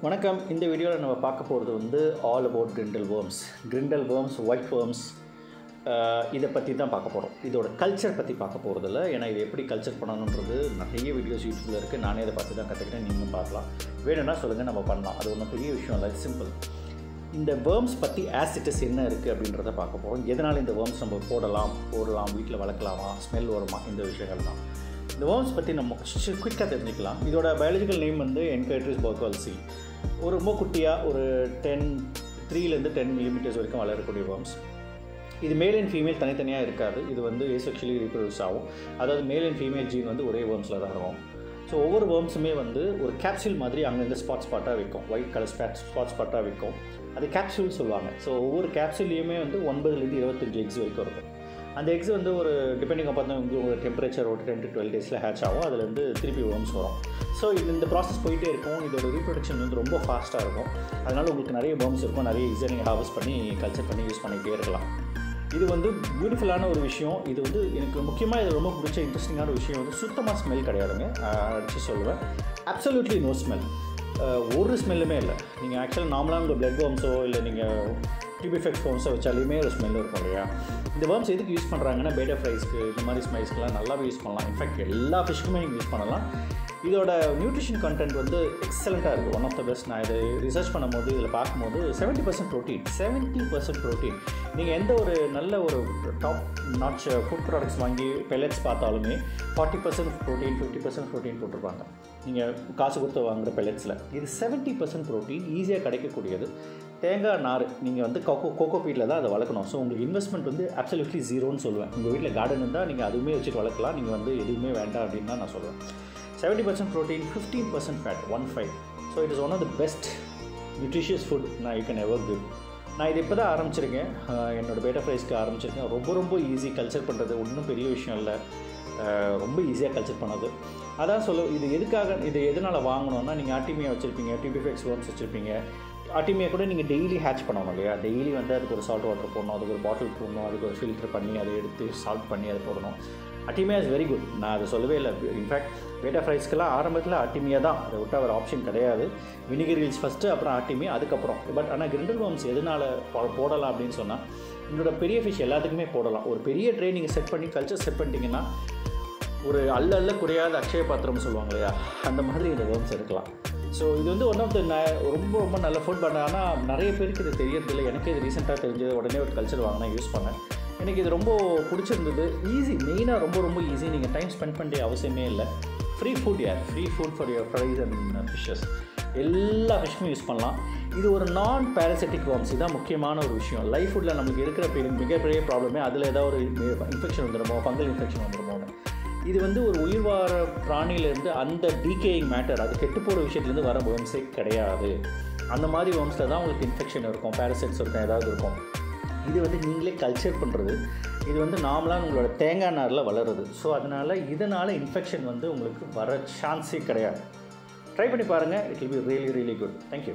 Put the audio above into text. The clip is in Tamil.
வணக்கம். இந்த வீடியோவில் நம்ம பார்க்க போகிறது வந்து all about Grindal worms, white worms, இதை பற்றி தான் பார்க்க போகிறோம். இதோட கல்ச்சர் பற்றி பார்க்க போகிறதில்ல. ஏன்னா இது எப்படி கல்ச்சர் பண்ணணுன்றது நிறைய வீடியோஸ் யூடியூப்பில் இருக்குது. நானே அதை பார்த்து தான் கற்றுக்கிட்டேன். நீங்களும் பார்க்கலாம். வேணும்னா சொல்லுங்கள், நம்ம பண்ணலாம். அது ஒன்றும் பெரிய விஷயம் இல்லை, சிம்பிள். இந்த வேர்ம்ஸ் பற்றி ஆசிட்டஸ் என்ன இருக்குது அப்படின்றத பார்க்க போகிறோம். எதனால் இந்த வேர்ம்ஸ் நம்ம போடலாம், வீட்டில் வளர்க்கலாமா, ஸ்மெல் வருமா, இந்த விஷயங்கள் தான். இந்த வேர்ம்ஸ் பற்றி நம்ம குயிக்காக தெரிஞ்சுக்கலாம். இதோட பயாலஜிக்கல் நேம் வந்து என்கைட்ரிஸ் பர்கல்சி. ஒரு ரொம்ப குட்டியாக ஒரு 3-10 மில்லிமீட்டர்ஸ் வரைக்கும் வளரக்கூடிய வேர்ம்ஸ். இது மேல் அண்ட் ஃபீமேல் தனித்தனியாக இருக்காது. இது வந்து ஏசெக்சுவலி ரீப்ரொடியூஸ் ஆகும். அதாவது மேல் அண்ட் ஃபீமேல் ஜீன் வந்து ஒரே வேர்ம்ஸில் தான் இருக்கும். ஸோ ஒவ்வொரு வேர்ம்ஸுமே வந்து ஒரு கேப்சூல் மாதிரி அங்கங்கே ஸ்பாட்டாக வைக்கும். ஒயிட் கலர் ஸ்பாட்டாக வைக்கும். அது கேப்சூல் சொல்லுவாங்க. ஸோ ஒவ்வொரு கேப்சூல்லையுமே வந்து 9-25 எக்ஸ் வரைக்கும் இருக்கும். அந்த எக்ஸ் வந்து ஒரு டிபெண்டிங் அப்போ உங்களோட டெம்பரேச்சர் ஒரு 10 to 12 டேஸில் ஹேட்ச் ஆகும். அதில் வந்து திருப்பி வேர்ம்ஸ் வரும். ஸோ இந்த ப்ராசஸ் போயிட்டே இருக்கும். இதோட ரீப்ரொடக்ஷன் வந்து ரொம்ப ஃபாஸ்ட்டாக இருக்கும். அதனால் உங்களுக்கு நிறைய வேர்ம்ஸ் இருக்கும். நிறைய ஈஸியாக நீங்கள் ஹார்வெஸ்ட் பண்ணி கல்ச்சர் பண்ணி யூஸ் பண்ணிகிட்டே இருக்கலாம். இது வந்து பியூட்டிஃபுல்லான ஒரு விஷயம். இது வந்து எனக்கு முக்கியமாக இது ரொம்ப பிடிச்ச இன்ட்ரெஸ்டிங்கான விஷயம் வந்து சுத்தமாக ஸ்மெல் கிடையாதுங்க. அடித்து சொல்லுவேன், அப்சல்யூட்லி நோ ஸ்மெல். ஒரு ஸ்மெல்லுமே இல்லை. நீங்கள் ஆக்சுவலாக நார்மலாக உங்கள் பிளட் வேர்ம்ஸோ இல்லை நீங்கள் டியூபிஃபெக்ஸ் வேர்ம்ஸோ வச்சாலுமே ஒரு ஸ்மெல் இருக்கும் இல்லையா. இந்த வேர்ம்ஸ் எதுக்கு யூஸ் பண்ணுறாங்கன்னா பேட்டா ஃப்ரைஸ்க்கு, இந்த மாதிரி ஸ்மைஸ்க்கெலாம் நல்லாவே யூஸ் பண்ணலாம். இன்ஃபேக்ட் எல்லா ஃபிஷ்க்குமே நீங்கள் யூஸ் பண்ணலாம். இதோட நியூட்ரிஷன் கண்டென்ட் வந்து எக்ஸலண்ட்டாக இருக்குது. One of the best. நான் இதை ரிசர்ச் பண்ணும்போது இதில் பார்க்கும்போது 70% ப்ரோட்டீன். நீங்கள் எந்த ஒரு நல்ல ஒரு டாப் நாட்ச் ஃபுட் ப்ராடக்ட்ஸ் வாங்கி பெல்லட்ஸ் பார்த்தாலுமே 40% ப்ரோட்டீன், 50% ப்ரோட்டீன் போட்டிருப்பாங்க. நீங்கள் காசு கொடுத்து வாங்குகிற பெல்லட்ஸில் இது 70% ப்ரோட்டீன் ஈஸியாக கிடைக்கக்கூடியது. தேங்காய் நார் நீங்கள் வந்து கோகோ பீட்டில் தான் அதை வளர்க்கணும். ஸோ உங்களுக்கு இன்வெஸ்ட்மெண்ட் வந்து அப்சல்யூட்லி ஜீரோன்னு சொல்லுவேன். உங்கள் வீட்டில் கார்டன் இருந்தால் நீங்கள் அதுவுமே வச்சுட்டு வளர்க்கலாம். நீங்கள் வந்து எதுவுமே வேண்டாம் அப்படின்னு தான் நான் சொல்லுவேன். 70% protein, 15% fat, 15. So it is one of the best nutritious food நான் யூ கேன் எவர் கிவ். நான் இது இப்போ தான் ஆரம்பிச்சிருக்கேன். என்னோடய பேட்டா ஃப்ரைஸ்க்கு ஆரம்பிச்சிருக்கேன். ரொம்ப ஈஸி கல்ச்சர் பண்ணுறது. ஒன்றும் பெரிய விஷயம் இல்லை. ரொம்ப ஈஸியாக கல்ச்சர் பண்ணது. அதான் இது எதனால் வாங்கணுன்னா, நீங்கள் ஆர்டிமியா வச்சுருப்பீங்க, டியூபிஃபெக்ஸ் வேர்ம்ஸ் வச்சுருப்பீங்க. ஆர்டிமியா கூட நீங்கள் டெய்லி ஹேட்ச் பண்ணணும் இல்லையா. டெய்லி வந்து அதுக்கு ஒரு சால்ட் வாட்டர் போடணும், அதுக்கு ஒரு பாட்டில் போடணும், அதுக்கு ஒரு ஃபில்டர் பண்ணி அதை எடுத்து சால்ட் பண்ணி அதை போடணும். Artemia is very good. நான் அதை சொல்லவே இல்லை. இன்ஃபேக்ட் பேட்டா ஃப்ரைஸ்க்கெல்லாம் ஆரம்பத்தில் ஆர்டிமியா தான், அதை விட்டால் ஒரு ஆப்ஷன் கிடையாது. வினிகர் ஹில்ஸ் ஃபஸ்ட்டு, அப்புறம் ஆர்டிமியா, அதுக்கப்புறம். பட் ஆனால் கிரிண்டல் வேர்ம்ஸ் எதனால் போடலாம் அப்படின்னு சொன்னால், என்னோட பெரிய ஃபிஷ் எல்லாத்துக்குமே போடலாம். ஒரு பெரிய ட்ரே நீங்கள் செட் பண்ணி கல்ச்சர் செட் பண்ணிட்டீங்கன்னா ஒரு அல்ல குறையாத அக்ஷய பாத்திரம் சொல்லுவாங்க இல்லையா, அந்த மாதிரி இந்த வேர்ம்ஸ் எடுக்கலாம். ஸோ இது வந்து ஒன் ஆஃப் த ரொம்ப நல்ல ஃபுட். பட் ஆனால் நிறைய பேருக்கு இது தெரியறதில்லை. எனக்கு இது ரீசெண்டாக தெரிஞ்சது. உடனே ஒரு கல்ச்சர் வாங்கினா யூஸ் பண்ணேன். எனக்கு இது ரொம்ப பிடிச்சிருந்தது. ஈஸி, மெயினாக ரொம்ப ஈஸி. நீங்கள் டைம் ஸ்பெண்ட் பண்ண அவசியமே இல்லை. Free food for your fries and fishes. எல்லா ஃபிஷ்ஷுமே யூஸ் பண்ணலாம். இது ஒரு நான் பேரசிட்டிக் வேர்ம்ஸ். இதுதான் முக்கியமான ஒரு விஷயம். லைஃப் ஃபுட்டில் நம்மளுக்கு இருக்கிற மிகப்பெரிய ப்ராப்ளமே அதில் ஏதாவது ஒரு இன்ஃபெக்ஷன் வந்துடுமோ, ஃபங்கல் இன்ஃபெக்ஷன் வந்துடுமோன்னு. இது வந்து ஒரு உயிர் வார பிராணியிலேருந்து அந்த டீகேயிங் மேட்டர், அது கெட்டு போகிற விஷயத்துலேருந்து வர வேர்ம்ஸே கிடையாது. அந்த மாதிரி வேர்ம்ஸில் தான் உங்களுக்கு இன்ஃபெக்ஷன் இருக்கும், பேரசைட்ஸ் இருக்கும், ஏதாவது இருக்கும். இது வந்து நீங்களே கல்ச்சர் பண்ணுறது. இது வந்து நார்மலாக உங்களோட தேங்காய் நாரில் வளருது. ஸோ இதனால் இன்ஃபெக்ஷன் வந்து உங்களுக்கு வர சான்ஸே கிடையாது. ட்ரை பண்ணி பாருங்கள். It will be really good. Thank you.